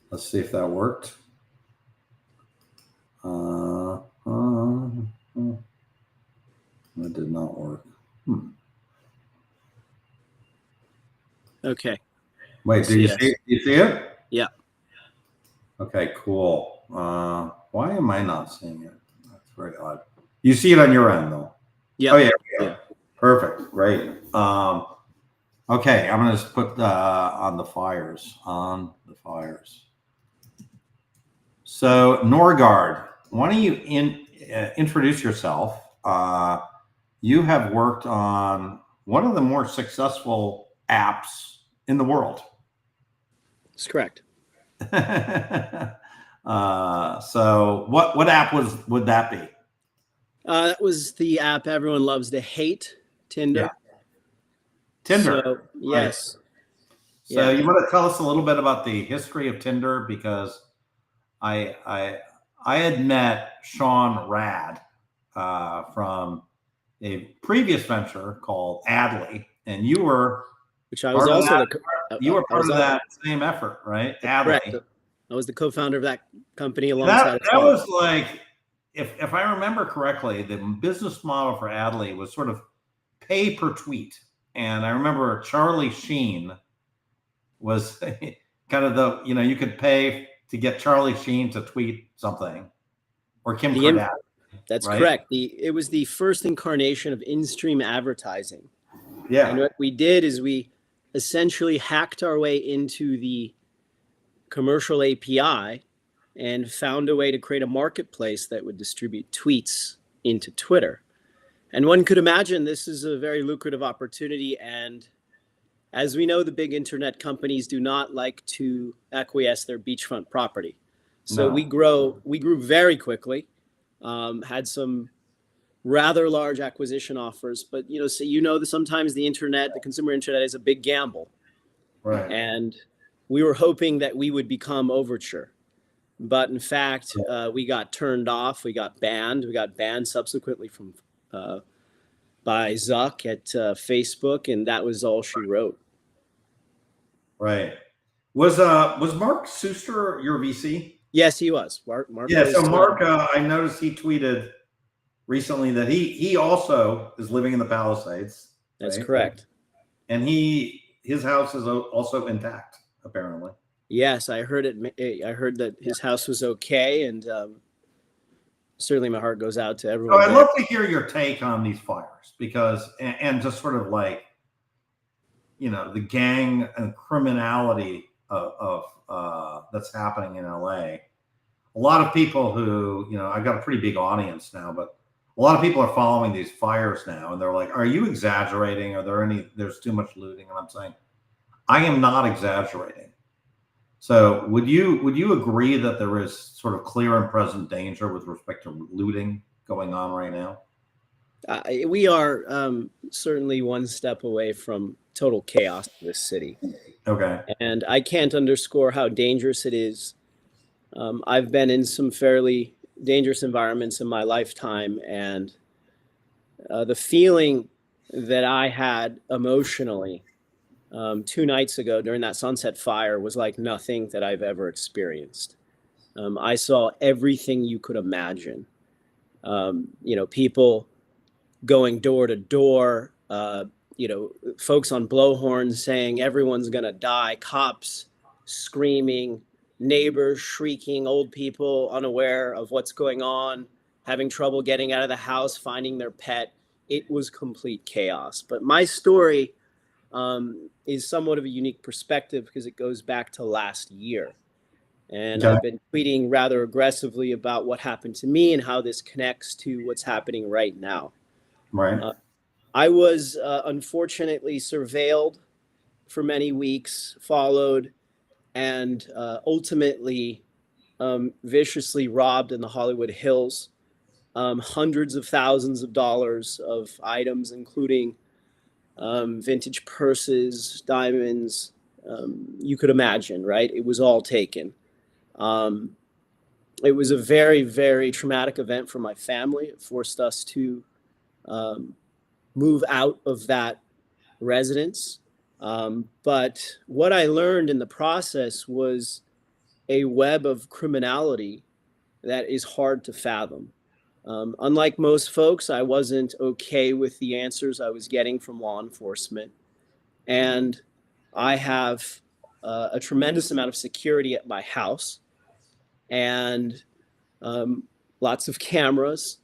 Let's see if that worked. That did not work. Okay. Wait, do you see? You see it? Yeah. Okay, cool. Why am I not seeing it? That's very odd. You see it on your end, though. Yeah. Oh yeah. Perfect. Great. Okay, I'm gonna just put on the fires. On the fires. So Norgard, why don't you introduce yourself? You have worked on one of the more successful apps in the world. That's correct. So what app would that be? That was the app everyone loves to hate, Tinder. Yeah. Tinder. So, yes. Right. So you want to tell us a little bit about the history of Tinder, because I had met Sean Rad from a previous venture called Adley, and you were which I was also you were part of that same effort, right? Adley. Correct. I was the co-founder of that company alongside. That was like, if I remember correctly, the business model for Adley was sort of pay per tweet, and I remember Charlie Sheen was kind of the, you could pay to get Charlie Sheen to tweet something, or Kim Kardashian. That's right? Correct. It was the first incarnation of in-stream advertising. Yeah. And what we did is we essentially hacked our way into the commercial API and found a way to create a marketplace that would distribute tweets into Twitter. And one could imagine this is a very lucrative opportunity. And as we know, the big internet companies do not like to acquiesce their beachfront property. So we grew very quickly, had some rather large acquisition offers, but sometimes the internet, the consumer internet, is a big gamble. Right. And we were hoping that we would become Overture. But in fact, we got turned off. We got banned. We got banned subsequently from by Zuck at Facebook, and that was all she wrote. Right. Was Mark Suster your VC? Yes, he was. Mark. Yeah. So Mark, I noticed he tweeted recently that he also is living in the Palisades. That's correct. And his house is also intact, apparently. Yes, I heard it. I heard that his house was okay, and certainly my heart goes out to everyone. So I'd love to hear your take on these fires, because and just sort of like, the gang and criminality of that's happening in LA. A lot of people who, I've got a pretty big audience now, but a lot of people are following these fires now, and they're like, "Are you exaggerating? There's too much looting?" And I'm saying, I am not exaggerating. So would you agree that there is sort of clear and present danger with respect to looting going on right now? We are certainly one step away from total chaos in this city. Okay. And I can't underscore how dangerous it is. I've been in some fairly dangerous environments in my lifetime, and the feeling that I had emotionally 2 nights ago during that Sunset Fire was like nothing that I've ever experienced. I saw everything you could imagine. People going door to door, folks on blowhorns saying everyone's going to die, cops screaming, neighbors shrieking, old people unaware of what's going on, having trouble getting out of the house, finding their pet. It was complete chaos. But my story is somewhat of a unique perspective because it goes back to last year. And I've been tweeting rather aggressively about what happened to me and how this connects to what's happening right now. Right. I was unfortunately surveilled for many weeks, followed, and ultimately viciously robbed in the Hollywood Hills. Hundreds of thousands of dollars of items, including vintage purses, diamonds, you could imagine, right? It was all taken. It was a very, very traumatic event for my family. It forced us to move out of that residence. But what I learned in the process was a web of criminality that is hard to fathom. Unlike most folks, I wasn't okay with the answers I was getting from law enforcement. And I have a tremendous amount of security at my house and lots of cameras.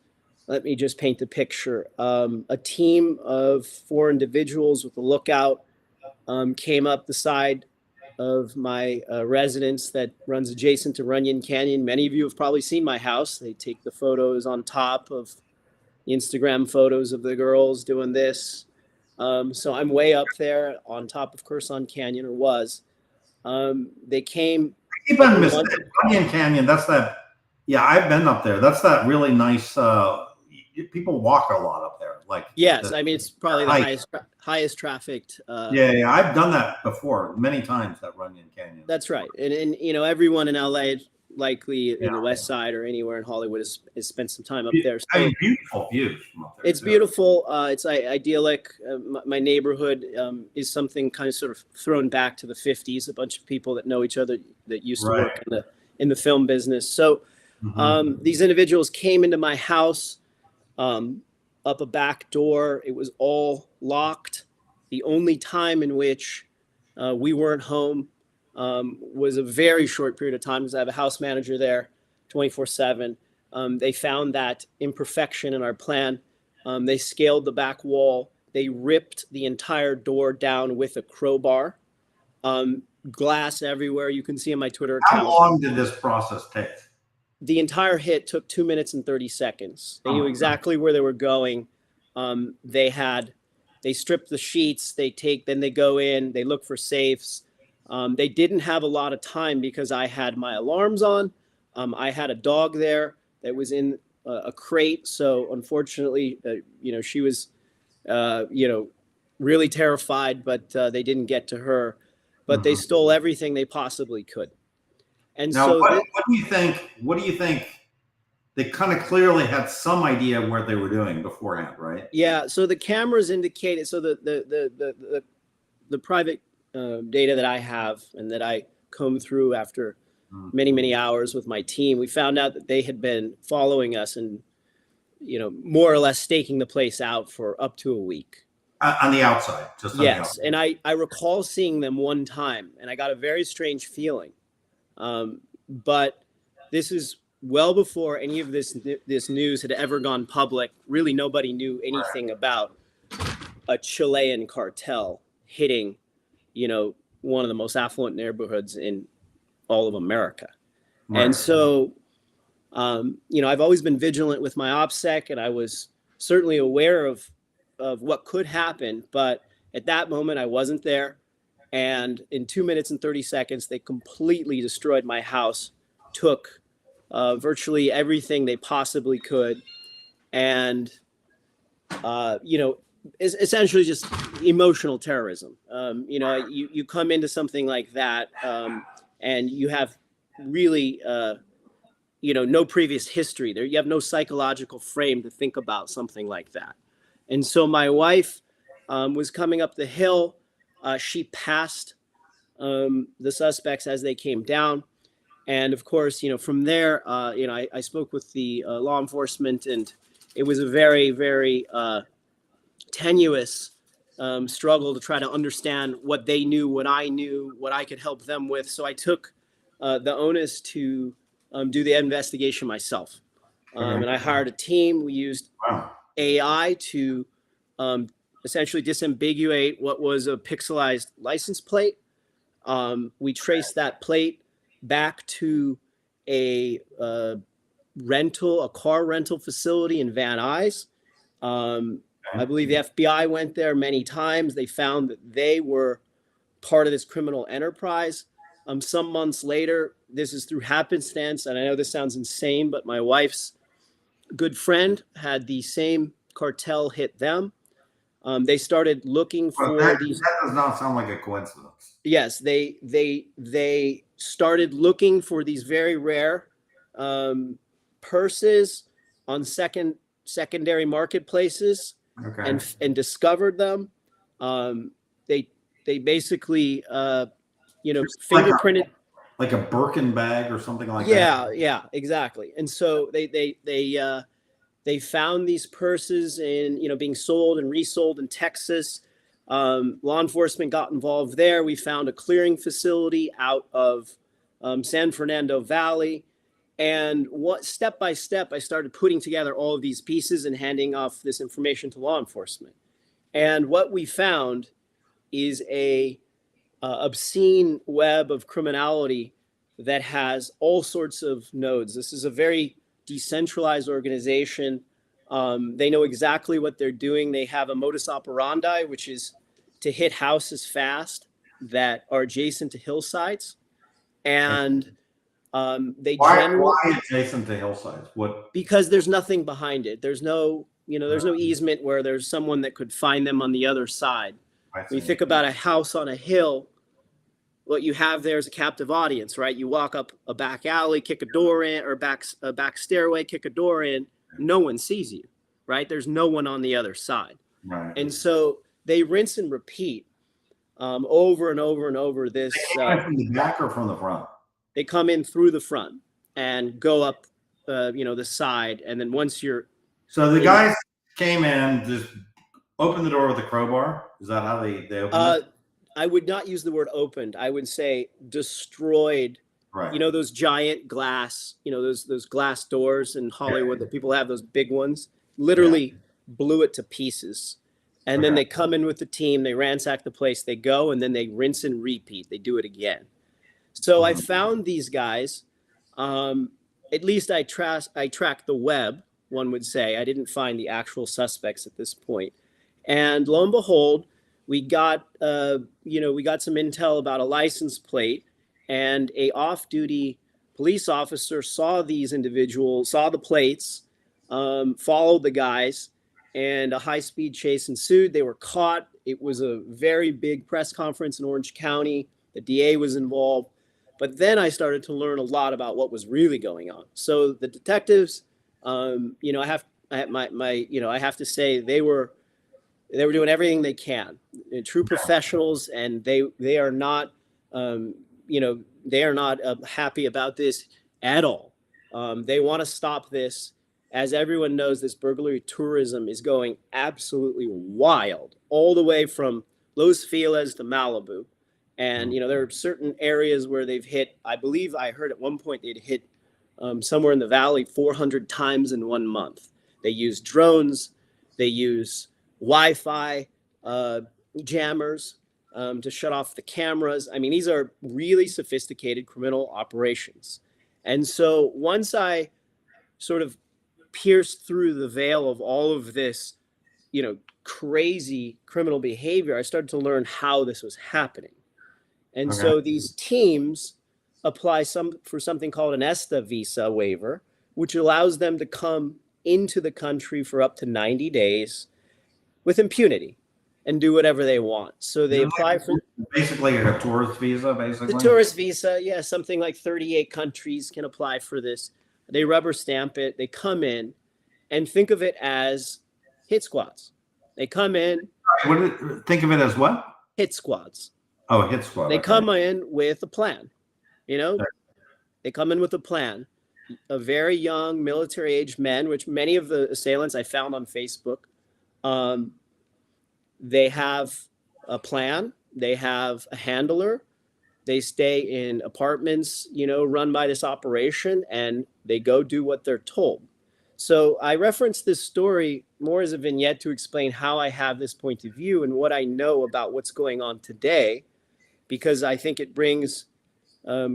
Let me just paint the picture. A team of 4 individuals with a lookout came up the side of my residence that runs adjacent to Runyon Canyon. Many of you have probably seen my house. They take the photos on top of the Instagram photos of the girls doing this. So I'm way up there on top of Curson Canyon, or was. They came. Keep on missing Runyon Canyon. That's that. Yeah, I've been up there. That's that really nice. People walk a lot up there. Like yes, I mean it's probably the highest trafficked. Yeah, I've done that before many times. That Runyon Canyon. That's right, and you know everyone in LA, likely in the West Side or anywhere in Hollywood, has spent some time up there. So I mean, beautiful views from up there. It's beautiful. It's idyllic. My neighborhood is something kind of sort of thrown back to the 50s. A bunch of people that know each other that used to work in the film business. So these individuals came into my house up a back door. It was all locked. The only time in which we weren't home was a very short period of time because I have a house manager there 24/7. They found that imperfection in our plan. They scaled the back wall. They ripped the entire door down with a crowbar. Glass everywhere. You can see in my Twitter account. How long did this process take? The entire hit took 2 minutes and 30 seconds. They knew exactly where they were going. They stripped the sheets. Then they go in. They look for safes. They didn't have a lot of time because I had my alarms on. I had a dog there that was in a crate. So unfortunately, she was, really terrified, but they didn't get to her. But they stole everything they possibly could. And now, so what do you think? What do you think? They kind of clearly had some idea of what they were doing beforehand, right? Yeah. So the cameras indicated. So the private data that I have and that I comb through after many hours with my team, we found out that they had been following us and more or less staking the place out for up to a week. On the outside, just on the outside. And I recall seeing them one time, and I got a very strange feeling. But this is well before any of this news had ever gone public. Really, nobody knew anything about a Chilean cartel hitting, one of the most affluent neighborhoods in all of America. Right. And so, I've always been vigilant with my OPSEC, and I was certainly aware of what could happen. But at that moment, I wasn't there. And in 2 minutes and 30 seconds, they completely destroyed my house, took virtually everything they possibly could. And, it's essentially just emotional terrorism. You come into something like that and you have really, no previous history there. You have no psychological frame to think about something like that. And so my wife was coming up the hill. She passed the suspects as they came down. And of course, from there, I spoke with the law enforcement, and it was a very, very tenuous struggle to try to understand what they knew, what I knew, what I could help them with. So I took the onus to do the investigation myself. And I hired a team. We used AI to essentially disambiguate what was a pixelized license plate. We traced that plate back to a car rental facility in Van Nuys. I believe the FBI went there many times. They found that they were part of this criminal enterprise. Some months later, this is through happenstance, and I know this sounds insane, but my wife's good friend had the same cartel hit them. They started looking for these. That does not sound like a coincidence. Yes, they started looking for these very rare purses on secondary marketplaces, and discovered them. They basically fingerprinted like a Birkin bag or something like that. Yeah, exactly. And so they found these purses in, being sold and resold in Texas. Law enforcement got involved there. We found a clearing facility out of San Fernando Valley. And step by step, I started putting together all of these pieces and handing off this information to law enforcement. And what we found is a obscene web of criminality that has all sorts of nodes. This is a very decentralized organization. They know exactly what they're doing. They have a modus operandi, which is to hit houses fast that are adjacent to hillsides. And why adjacent to hillsides? Because there's nothing behind it. There's no easement where there's someone that could find them on the other side. When you think about a house on a hill, what you have there is a captive audience, right? You walk up a back alley, kick a door in, or a back stairway, kick a door in. No one sees you, right? There's no one on the other side. Right. And so they rinse and repeat over and over and over this. They come in from the back or from the front? They come in through the front and go up, the side. And then once you're... So the guys came in, just opened the door with a crowbar? Is that how they opened it? I would not use the word opened. I would say destroyed. Right. Those giant glass, those glass doors in Hollywood that people have, those big ones, literally blew it to pieces. And then they come in with the team, they ransack the place, they go, and then they rinse and repeat. They do it again. So I found these guys. At least I tracked the web, one would say. I didn't find the actual suspects at this point. And lo and behold, we got some intel about a license plate, and a off-duty police officer saw these individuals, saw the plates, followed the guys, and a high-speed chase ensued. They were caught. It was a very big press conference in Orange County. The DA was involved. But then I started to learn a lot about what was really going on. So the detectives, I have to say they were doing everything they can. They're true professionals, and they are not happy about this at all. They want to stop this. As everyone knows, this burglary tourism is going absolutely wild, all the way from Los Feliz to Malibu. And, there are certain areas where they've hit, I believe I heard at one point they'd hit somewhere in the valley 400 times in 1 month. They use drones. They use Wi-Fi jammers to shut off the cameras. I mean, these are really sophisticated criminal operations. And so once I sort of pierced through the veil of all of this, crazy criminal behavior, I started to learn how this was happening. And so these teams apply for something called an ESTA visa waiver, which allows them to come into the country for up to 90 days with impunity and do whatever they want. So they apply for basically a tourist visa, basically. The tourist visa, yeah, something like 38 countries can apply for this. They rubber stamp it. They come in, and think of it as hit squads. They come in. Think of it as what? Hit squads. Oh, hit squad. They come in with a plan. They come in with a plan. A very young military-aged men, which many of the assailants I found on Facebook, they have a plan. They have a handler. They stay in apartments, run by this operation, and they go do what they're told. So I referenced this story more as a vignette to explain how I have this point of view and what I know about what's going on today, because I think it brings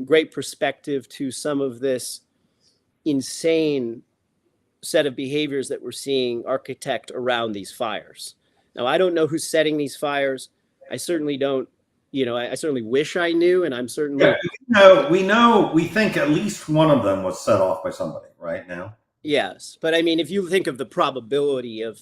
great perspective to some of this insane set of behaviors that we're seeing architect around these fires. Now, I don't know who's setting these fires. I certainly don't, I certainly wish I knew, and I'm certainly... Yeah, we think at least one of them was set off by somebody right now. Yes, but I mean, if you think of the probability of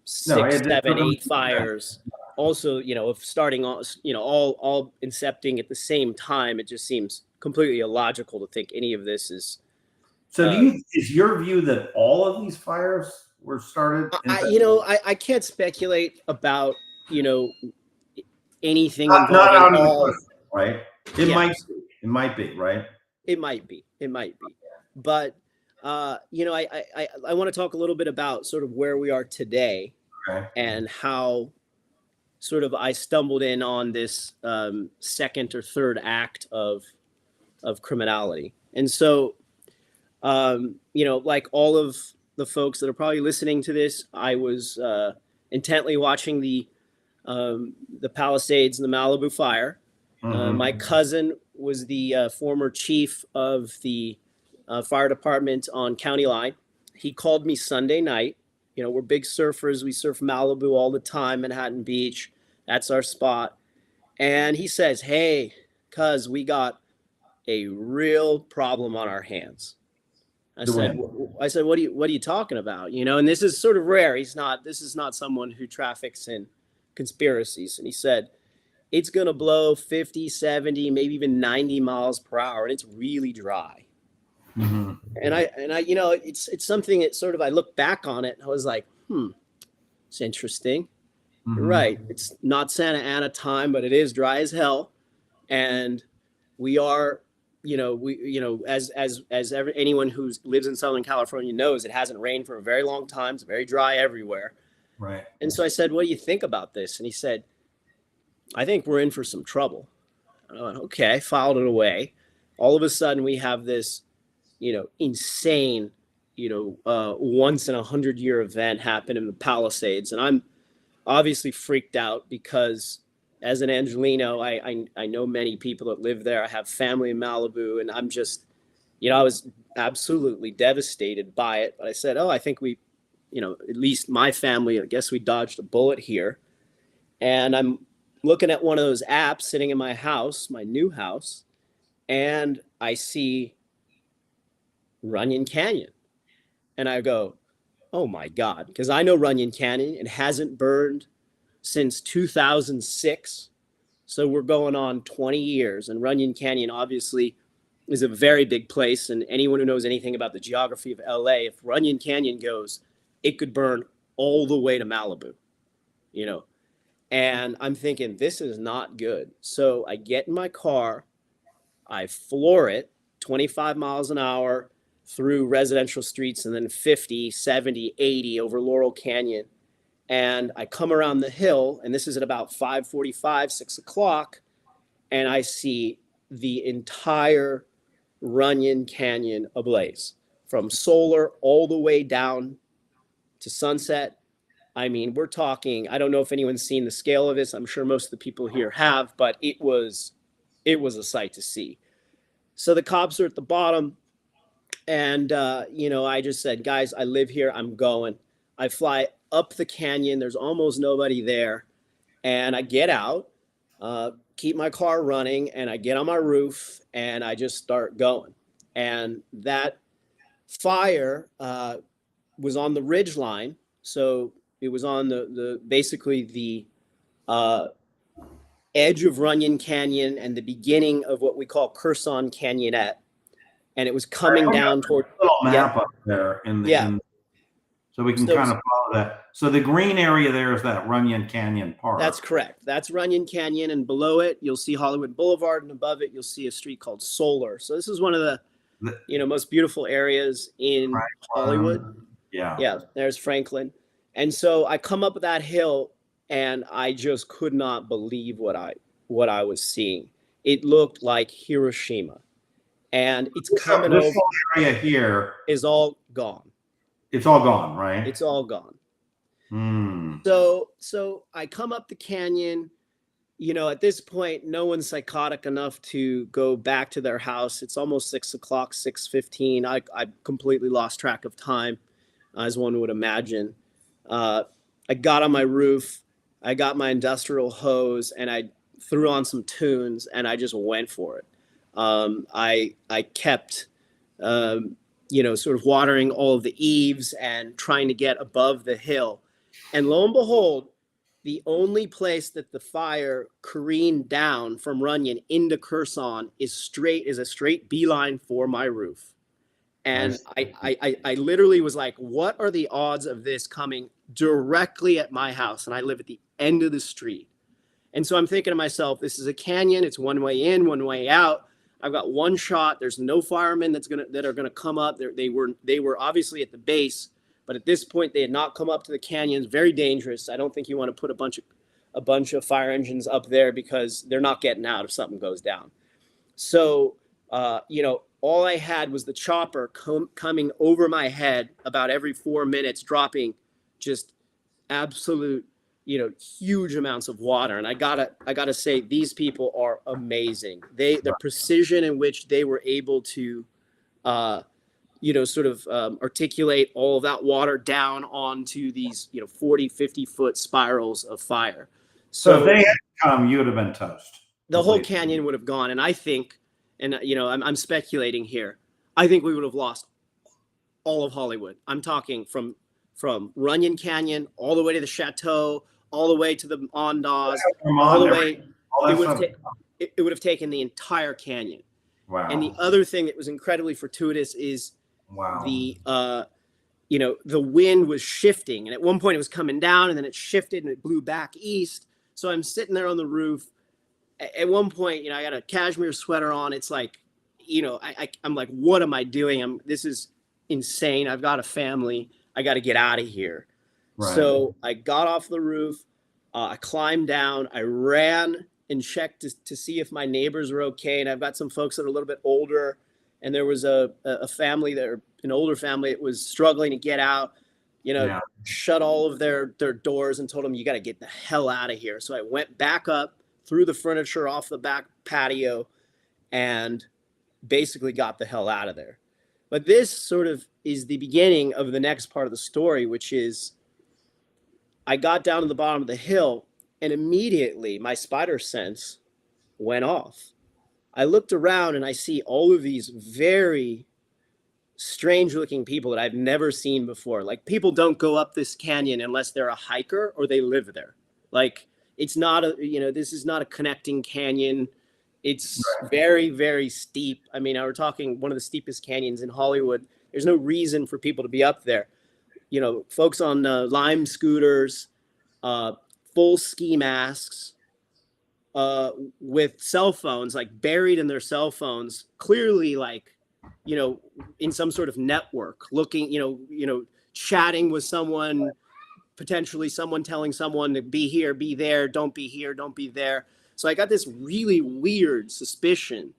6, 7, 8 fires, also, of starting on, all incepting at the same time, it just seems completely illogical to think any of this is... So is your view that all of these fires were started? I can't speculate about, anything not involving out of all... the question, right? It might be. It might be, right? It might be. It might be. But you know, I want to talk a little bit about sort of where we are today Okay. and how sort of I stumbled in on this second or third act of criminality. And so, you know, like all of the folks that are probably listening to this, I was intently watching the Palisades and the Malibu fire. My cousin was the former chief of the fire department on County Line. He called me Sunday night. You know, we're big surfers. We surf Malibu all the time, Manhattan Beach. That's our spot. And he says, "Hey, cuz we got a real problem on our hands." I said, "What are you talking about?" You know, and this is sort of rare. This is not someone who traffics in conspiracies. And he said, "It's going to blow 50, 70, maybe even 90 miles per hour. And it's really dry." And I, you know, it's something that sort of, I look back on it and I was like, it's interesting. You're right. It's not Santa Ana time, but it is dry as hell. And we are, as anyone who lives in Southern California knows, it hasn't rained for a very long time. It's very dry everywhere. Right. And so I said, "What do you think about this?" And he said, "I think we're in for some trouble." And I went, okay, I filed it away. All of a sudden we have this, insane, once in 100-year event happen in the Palisades. And I'm obviously freaked out because as an Angelino, I know many people that live there. I have family in Malibu, and I'm just, I was absolutely devastated by it. But I said, I think we, at least my family, I guess we dodged a bullet here. And I'm looking at one of those apps sitting in my house, my new house, and I see Runyon Canyon. And I go, oh my God, because I know Runyon Canyon. It hasn't burned since 2006. So we're going on 20 years. And Runyon Canyon obviously is a very big place. And anyone who knows anything about the geography of LA, if Runyon Canyon goes, it could burn all the way to Malibu, And I'm thinking, this is not good. So I get in my car, I floor it 25 miles an hour through residential streets, and then 50, 70, 80 over Laurel Canyon. And I come around the hill, and this is at about 5:45, 6 o'clock, and I see the entire Runyon Canyon ablaze, from Solar all the way down to Sunset. I mean, we're talking, I don't know if anyone's seen the scale of this. I'm sure most of the people here have, but it was a sight to see. So the cops are at the bottom, and, I just said, guys, I live here. I'm going. I fly up the canyon. There's almost nobody there. And I get out, keep my car running, and I get on my roof, and I just start going. And that fire was on the ridge line. So it was on basically the edge of Runyon Canyon and the beginning of what we call Curson Canyonette. And it was coming down toward a little map up there so we can kind of follow that. So the green area there is that Runyon Canyon Park. That's correct. That's Runyon Canyon, and below it you'll see Hollywood Boulevard, and above it you'll see a street called Solar. So this is one of the most beautiful areas in Hollywood. Yeah, there's Franklin. And so I come up that hill, and I just could not believe what I was seeing. It looked like Hiroshima. And it's coming over. This whole area here is all gone. It's all gone, right? It's all gone. So I come up the canyon. At this point, no one's psychotic enough to go back to their house. It's almost 6 o'clock, 6:15. I completely lost track of time, as one would imagine. I got on my roof. I got my industrial hose, and I threw on some tunes, and I just went for it. I kept, sort of watering all of the eaves and trying to get above the hill. And lo and behold, the only place that the fire careened down from Runyon into Curson is a straight beeline for my roof. And I literally was like, what are the odds of this coming directly at my house? And I live at the end of the street. And so I'm thinking to myself, this is a canyon. It's one way in, one way out. I've got one shot. There's no firemen that are gonna come up. They were obviously at the base, but at this point they had not come up to the canyons. Very dangerous. I don't think you want to put a bunch of fire engines up there because they're not getting out if something goes down. So all I had was the chopper coming over my head about every 4 minutes, dropping just absolute, huge amounts of water. And I gotta say, these people are amazing. The precision in which they were able to, articulate all of that water down onto these, 40, 50-foot spirals of fire. So if they had come, you would have been toast. The whole canyon would have gone. And I think, I'm speculating here, I think we would have lost all of Hollywood. I'm talking from Runyon Canyon all the way to the Chateau, all the way to the Ondas, all the way. It would have taken the entire canyon. Wow. And the other thing that was incredibly fortuitous is the wind was shifting. And at one point it was coming down and then it shifted and it blew back east. So I'm sitting there on the roof. At one point, I got a cashmere sweater on. It's like, I'm like, what am I doing? This is insane. I've got a family. I got to get out of here. Right. So I got off the roof. I climbed down. I ran and checked to see if my neighbors were okay. And I've got some folks that are a little bit older. And there was a family there, an older family that was struggling to get out, shut all of their doors and told them, you got to get the hell out of here. So I went back up, threw the furniture off the back patio, and basically got the hell out of there. But this sort of is the beginning of the next part of the story, which is I got down to the bottom of the hill and immediately my spider sense went off. I looked around and I see all of these very strange looking people that I've never seen before. Like, people don't go up this canyon unless they're a hiker or they live there. Like, it's not this is not a connecting canyon. It's very, very steep. I mean, we're talking one of the steepest canyons in Hollywood. There's no reason for people to be up there. Folks on Lime scooters, full ski masks, with cell phones, like buried in their cell phones, clearly like, in some sort of network, looking, chatting with someone, potentially someone telling someone to be here, be there, don't be here, don't be there. So I got this really weird suspicion.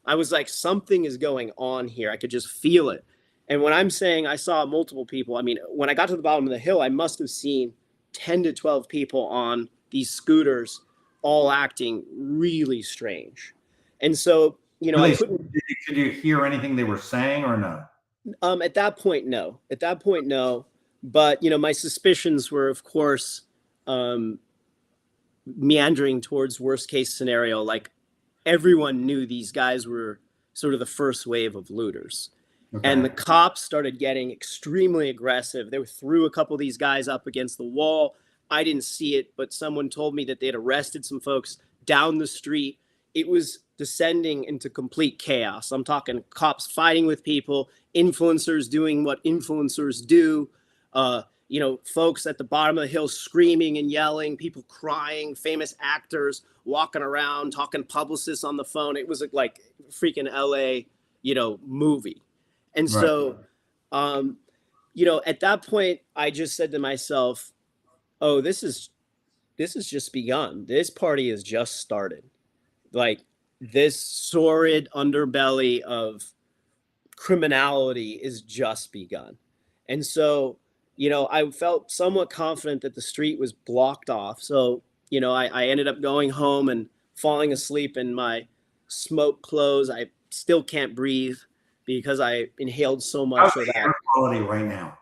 I was like, something is going on here. I could just feel it. And when I'm saying I saw multiple people, I mean, when I got to the bottom of the hill, I must have seen 10 to 12 people on these scooters, all acting really strange. And so, I couldn't. Could you hear anything they were saying or no? At that point, no. But, my suspicions were, of course, meandering towards worst case scenario. Like, everyone knew these guys were sort of the first wave of looters. Okay. And the cops started getting extremely aggressive. They threw a couple of these guys up against the wall. I didn't see it, but someone told me that they had arrested some folks down the street. It was descending into complete chaos. I'm talking cops fighting with people, influencers doing what influencers do, folks at the bottom of the hill screaming and yelling, people crying, famous actors walking around, talking publicists on the phone. It was like freaking LA, movie. And so, at that point, I just said to myself, oh, this is just begun. This party has just started. Like, this sordid underbelly of criminality is just begun. And so, I felt somewhat confident that the street was blocked off. So, I ended up going home and falling asleep in my smoke clothes. I still can't breathe because I inhaled so much of that. How's the air quality right now?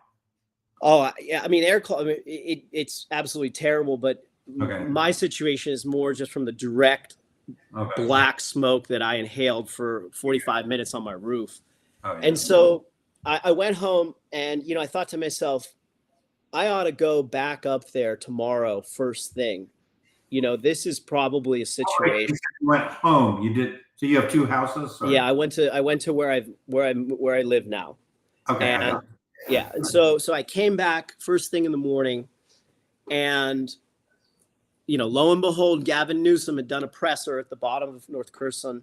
Oh, yeah. I mean, air quality, it's absolutely terrible. But my situation is more just from the direct black smoke that I inhaled for 45 minutes on my roof. Oh, yeah. And so I went home and, I thought to myself, I ought to go back up there tomorrow, first thing. This is probably a situation. You went home. You did. So you have two houses? Or? Yeah, I went to where I live now. Okay. And, yeah. And so I came back first thing in the morning, and, lo and behold, Gavin Newsom had done a presser at the bottom of North Curzon.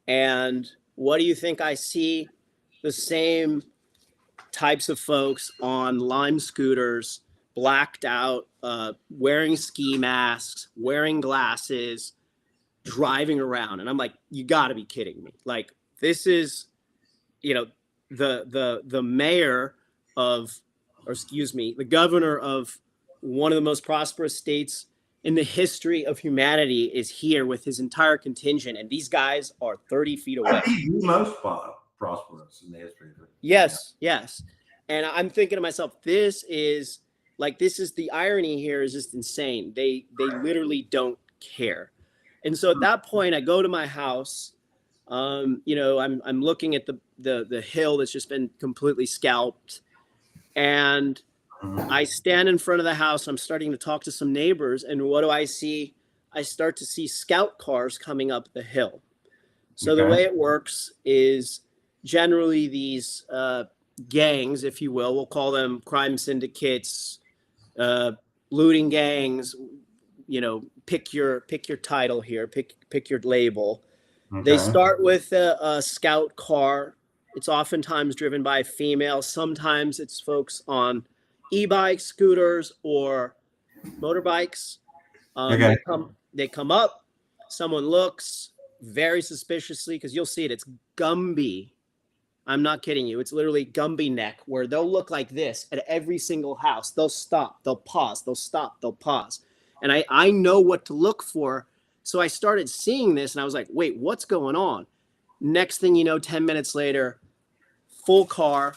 And what do you think I see? The same types of folks on Lime scooters, blacked out, wearing ski masks, wearing glasses, driving around. And I'm like, you got to be kidding me. Like, this is, you know, the mayor of, or excuse me, the governor of one of the most prosperous states in the history of humanity is here with his entire contingent, and these guys are 30 feet away. The most prosperous in the history of it. Yes, yes. And I'm thinking to myself, this is the irony here is just insane. They literally don't care. And so at that point, I go to my house. I'm looking at the hill that's just been completely scalped, and I stand in front of the house. I'm starting to talk to some neighbors, and what do I see? I start to see scout cars coming up the hill. So the way it works is generally these gangs, if you will, we'll call them crime syndicates, looting gangs. Pick your title here, pick your label. Okay. They start with a scout car. It's oftentimes driven by a female. Sometimes it's folks on e-bikes, scooters, or motorbikes. They come up. Someone looks very suspiciously, because you'll see it. It's Gumby. I'm not kidding you. It's literally Gumby neck, where they'll look like this at every single house. They'll stop. They'll pause. They'll stop. They'll pause. And I know what to look for. So I started seeing this, and I was like, wait, what's going on? Next thing you know, 10 minutes later, full car,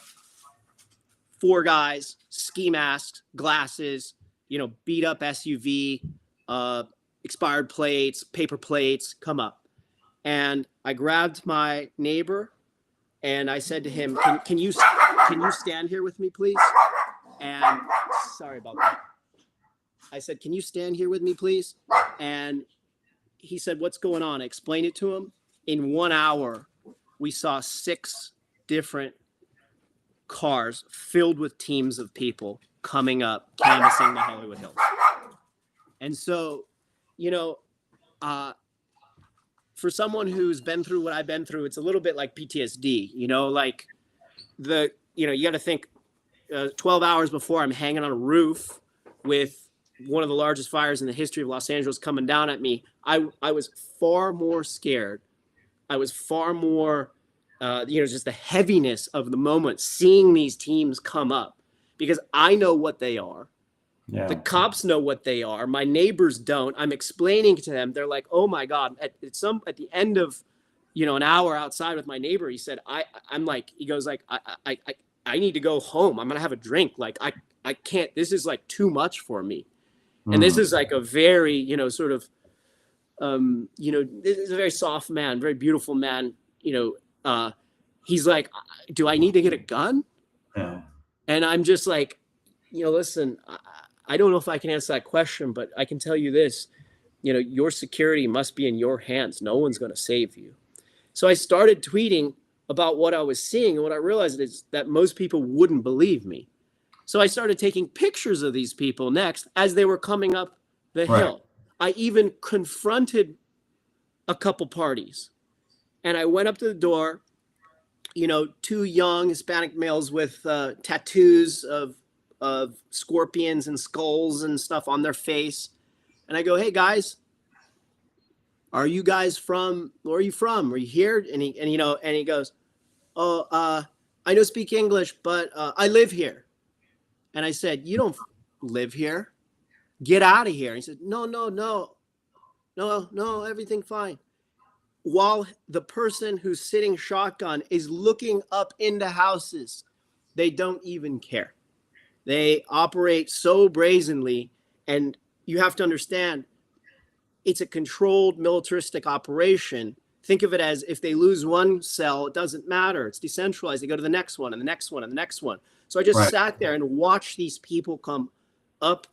4 guys, ski masks, glasses, beat up SUV, expired plates, paper plates, come up. And I grabbed my neighbor, and I said to him, can you stand here with me, please? And sorry about that. I said, can you stand here with me, please? And he said, what's going on? I explained it to him. In 1 hour, we saw 6 different cars filled with teams of people coming up, canvassing the Hollywood Hills. And so, for someone who's been through what I've been through, it's a little bit like PTSD, you got to think 12 hours before, I'm hanging on a roof with one of the largest fires in the history of Los Angeles coming down at me. I was far more scared. I was far more, just the heaviness of the moment, seeing these teams come up, because I know what they are. Yeah. The cops know what they are. My neighbors don't. I'm explaining to them. They're like, oh my God. At the end of, an hour outside with my neighbor, he said, I need to go home. I'm going to have a drink. Like, I can't, this is like too much for me. And this is like a very, this is a very soft man, very beautiful man. He's like, do I need to get a gun? Yeah. And I'm just like, listen, I don't know if I can answer that question, but I can tell you this, your security must be in your hands. No one's going to save you. So I started tweeting about what I was seeing. And what I realized is that most people wouldn't believe me. So I started taking pictures of these people next as they were coming up the hill. I even confronted a couple parties, and I went up to the door, 2 young Hispanic males with tattoos of scorpions and skulls and stuff on their face. And I go, hey guys, are you guys from, where are you from? Are you here? And he goes, oh, I don't speak English, but I live here. And I said, you don't live here. Get out of here. And he said, no, everything fine. While the person who's sitting shotgun is looking up into houses, they don't even care. They operate so brazenly, and you have to understand, it's a controlled militaristic operation. Think of it as, if they lose one cell, it doesn't matter. It's decentralized. They go to the next one and the next one and the next one. So I just sat there and watched these people come up,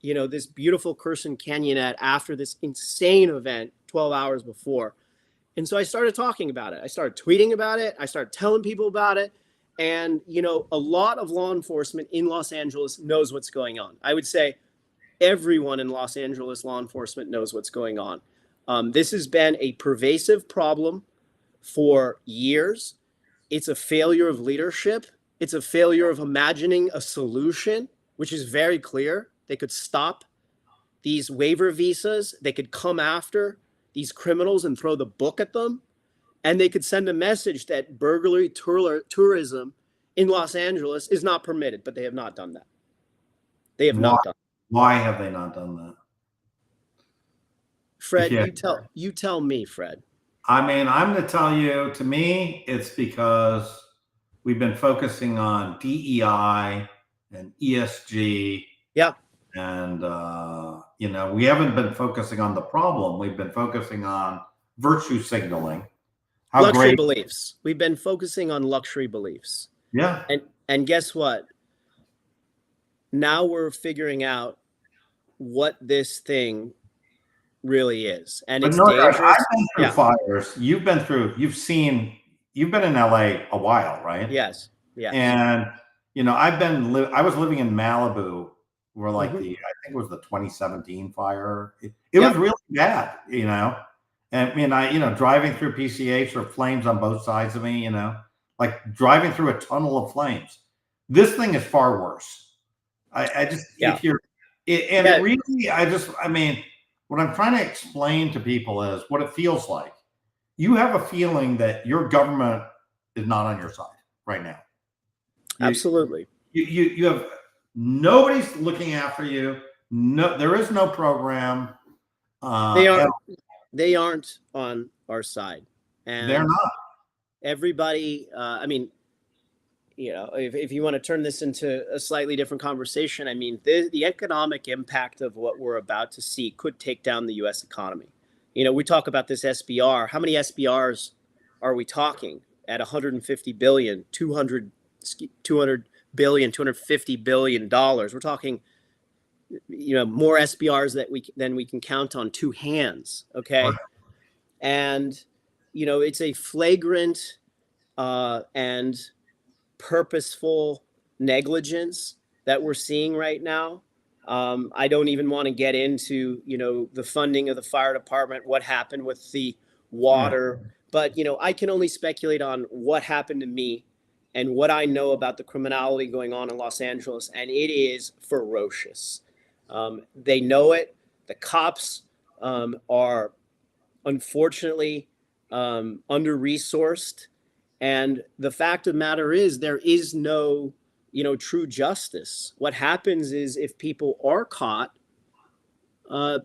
this beautiful Curson Canyonette after this insane event 12 hours before. And so I started talking about it. I started tweeting about it. I started telling people about it. And, a lot of law enforcement in Los Angeles knows what's going on. I would say everyone in Los Angeles law enforcement knows what's going on. This has been a pervasive problem for years. It's a failure of leadership. It's a failure of imagining a solution, which is very clear. They could stop these waiver visas. They could come after these criminals and throw the book at them. And they could send a message that burglary tourism in Los Angeles is not permitted, but they have not done that. They have not done that. Why have they not done that? Fred, you tell me, Fred. I mean, I'm going to tell you, to me, it's because we've been focusing on DEI and ESG. Yeah. And, we haven't been focusing on the problem. We've been focusing on virtue signaling. Luxury beliefs. We've been focusing on luxury beliefs. Yeah. And guess what? Now we're figuring out what this thing really is. And it's dangerous. I've been through fires. You've been in LA a while, right? Yes. Yeah. And, I was living in Malibu where I think it was the 2017 fire. It was really bad, And driving through PCH or flames on both sides of me, like driving through a tunnel of flames. This thing is far worse. What I'm trying to explain to people is what it feels like. You have a feeling that your government is not on your side right now. Absolutely. You have nobody's looking after you. No, there is no program. They aren't on our side, and they're not. Everybody. If you want to turn this into a slightly different conversation, the economic impact of what we're about to see could take down the U.S. economy. We talk about this SBR. How many SBRs are we talking at 150 billion, 200 billion, $250 billion? We're talking, more SBRs than we can count on two hands. Okay. Right. And, it's a flagrant and purposeful negligence that we're seeing right now. I don't even want to get into, the funding of the fire department, what happened with the water, but, I can only speculate on what happened to me and what I know about the criminality going on in Los Angeles. And it is ferocious. They know it. The cops are unfortunately under-resourced. And the fact of the matter is there is no, true justice. What happens is if people are caught,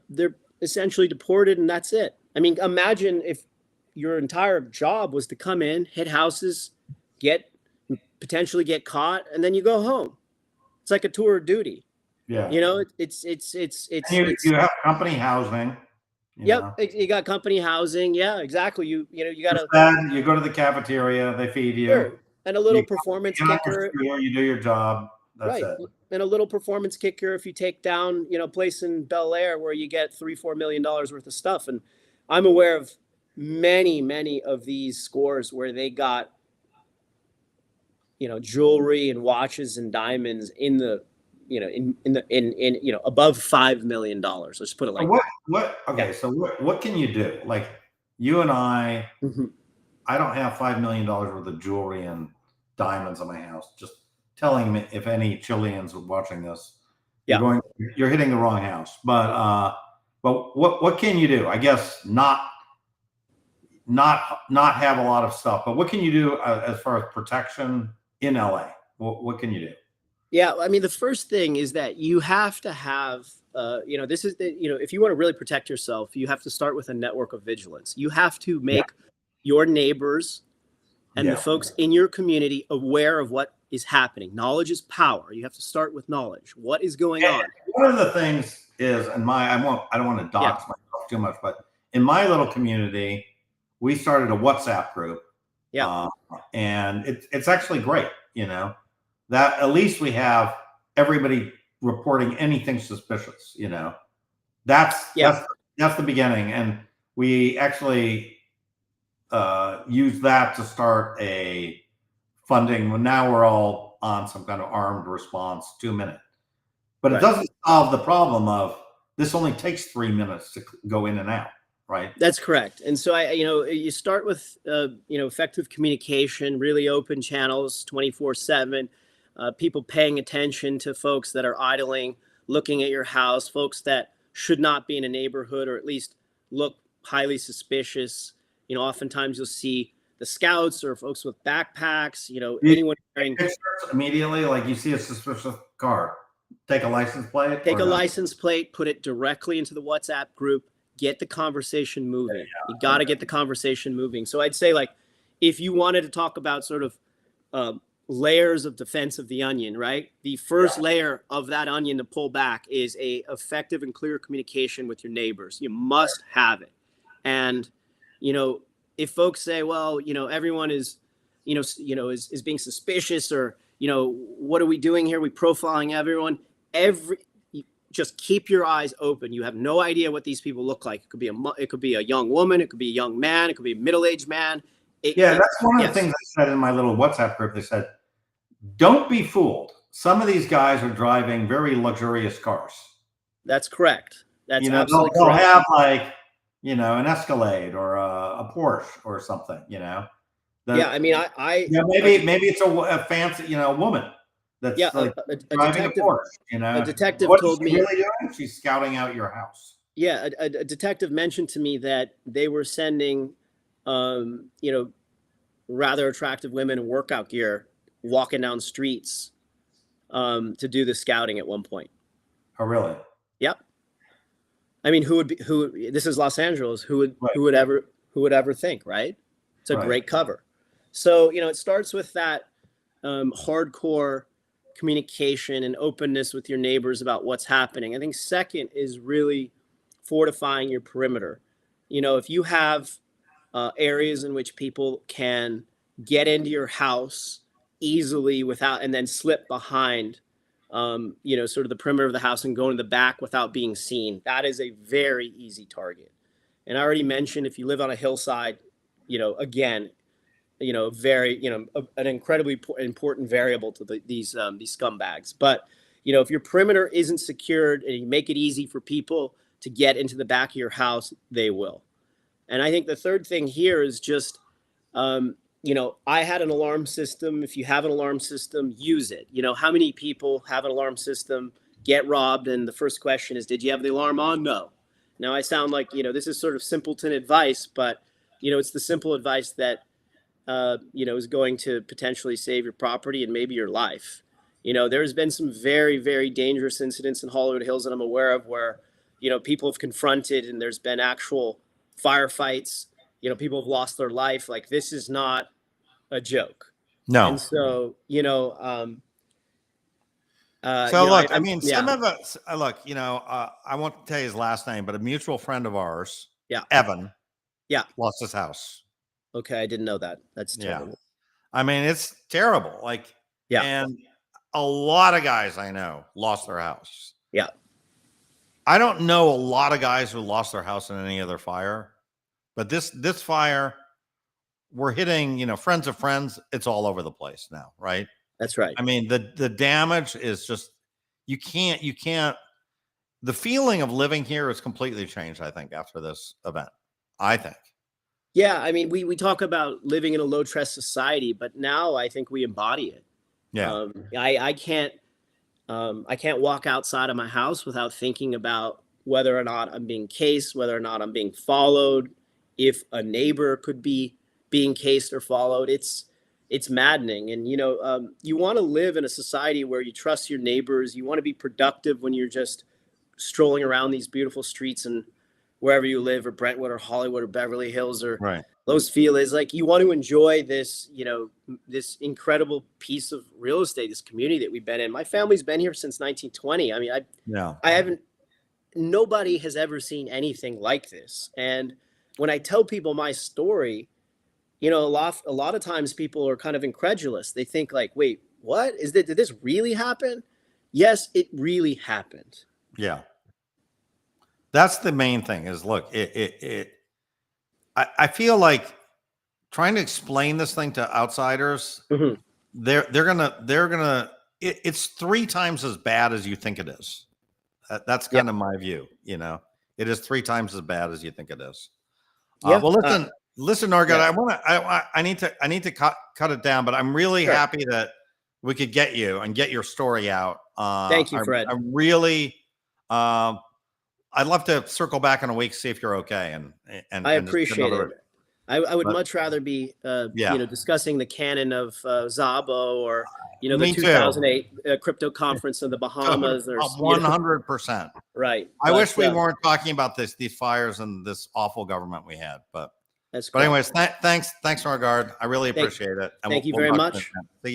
they're essentially deported and that's it. Imagine if your entire job was to come in, hit houses, potentially get caught, and then you go home. It's like a tour of duty. Yeah. You have company housing. You got company housing. Yeah, exactly. You got to. You go to the cafeteria. They feed you. Sure. And a little performance kicker. You do your job. That's it. And a little performance kicker if you take down, a place in Bel Air where you get $3-4 million worth of stuff. And I'm aware of many of these scores where they got, jewelry and watches and diamonds in the, above $5 million. Let's put it like that. Okay. Yeah. So what can you do? Like you and I, I don't have $5 million worth of jewelry and diamonds in my house. Just telling me if any Chileans are watching this, you're hitting the wrong house. But what can you do? I guess not have a lot of stuff, but what can you do as far as protection in LA? What can you do? Yeah, the first thing is that you have to have, if you want to really protect yourself, you have to start with a network of vigilance. You have to make your neighbors and the folks in your community aware of what is happening. Knowledge is power. You have to start with knowledge. What is going on? One of the things is, I don't want to dox myself too much, but in my little community, we started a WhatsApp group. Yeah. And it's actually great, that at least we have everybody reporting anything suspicious, that's the beginning. And we actually use that to start a funding. Well, now we're all on some kind of armed response 2 minute, but it doesn't solve the problem of this only takes 3 minutes to go in and out. right? That's correct. And so you start with, effective communication, really open channels, 24/7, people paying attention to folks that are idling, looking at your house, folks that should not be in a neighborhood or at least look highly suspicious. Oftentimes you'll see the scouts or folks with backpacks, anyone wearing. Pictures immediately, like you see a suspicious car, take a license plate. Take a license plate, put it directly into the WhatsApp group, get the conversation moving. You got to get the conversation moving. So I'd say, like, if you wanted to talk about sort of layers of defense of the onion, right? The first layer of that onion to pull back is a effective and clear communication with your neighbors. You must have it. And, if folks say, well, everyone is, is being suspicious, or, what are we doing here? We profiling everyone. Just keep your eyes open. You have no idea what these people look like. It could be a young woman. It could be a young man. It could be a middle-aged man. That's one of the things I said in my little WhatsApp group. They said, don't be fooled. Some of these guys are driving very luxurious cars. That's correct. That's absolutely they'll have like, an Escalade or a Porsche or something, I maybe it's a fancy, woman. That's a detective, a detective what told me really doing? She's scouting out your house. Yeah, a detective mentioned to me that they were sending, rather attractive women in workout gear walking down streets to do the scouting at one point. Oh, really? Yep. I mean, this is Los Angeles. Who would ever think, right? It's a great cover. So, it starts with that hardcore communication and openness with your neighbors about what's happening. I think second is really fortifying your perimeter. If you have areas in which people can get into your house easily and then slip behind, sort of the perimeter of the house and go in the back without being seen, that is a very easy target. And I already mentioned, if you live on a hillside, again, very, an incredibly important variable to these scumbags. But, if your perimeter isn't secured and you make it easy for people to get into the back of your house, they will. And I think the third thing here is just, I had an alarm system. If you have an alarm system, use it. How many people have an alarm system, get robbed, and the first question is, did you have the alarm on? No. Now, I sound like, this is sort of simpleton advice, but, it's the simple advice that, is going to potentially save your property and maybe your life. There's been some very, very dangerous incidents in Hollywood Hills that I'm aware of where, people have confronted and there's been actual firefights. People have lost their life. Like, this is not a joke. No. And so, look, some of us, look, I won't tell you his last name, but a mutual friend of ours, Evan, lost his house. Okay, I didn't know that. That's terrible. It's terrible. Like, and a lot of guys I know lost their house. Yeah. I don't know a lot of guys who lost their house in any other fire, but this fire, we're hitting, friends of friends. It's all over the place now, right? That's right. The damage is just, you can't, the feeling of living here is completely changed, I think, after this event, I think. Yeah, we talk about living in a low trust society, but now I think we embody it. Yeah. I can't walk outside of my house without thinking about whether or not I'm being cased, whether or not I'm being followed, if a neighbor could be being cased or followed. It's maddening. And, you want to live in a society where you trust your neighbors. You want to be productive when you're just strolling around these beautiful streets and wherever you live, or Brentwood or Hollywood or Beverly Hills or Los Feliz. Like, you want to enjoy this, this incredible piece of real estate, this community that we've been in. My family's been here since 1920. I haven't, nobody has ever seen anything like this. And when I tell people my story, a lot of times people are kind of incredulous. They think like, wait, what did this really happen? Yes, it really happened. Yeah. That's the main thing is, look, I feel like trying to explain this thing to outsiders, it's 3 times as bad as you think it is. That's kind of my view. It is 3 times as bad as you think it is. Yeah. Well, listen, Norgard. Yeah. I need to cut it down, but I'm really Sure. happy that we could get you and get your story out. Thank you, Fred. I really, I'd love to circle back in a week, see if you're okay, and I and just get appreciate another. it. I would But much rather be, yeah, discussing the canon of Szabo, or, the me too. 2008 crypto conference in the Bahamas, or 100%. right. I But, wish we weren't talking about these fires and this awful government we had, but that's but correct. anyways, thanks, Norgard. I really appreciate it. And Thank you we'll very talk much. soon. See you.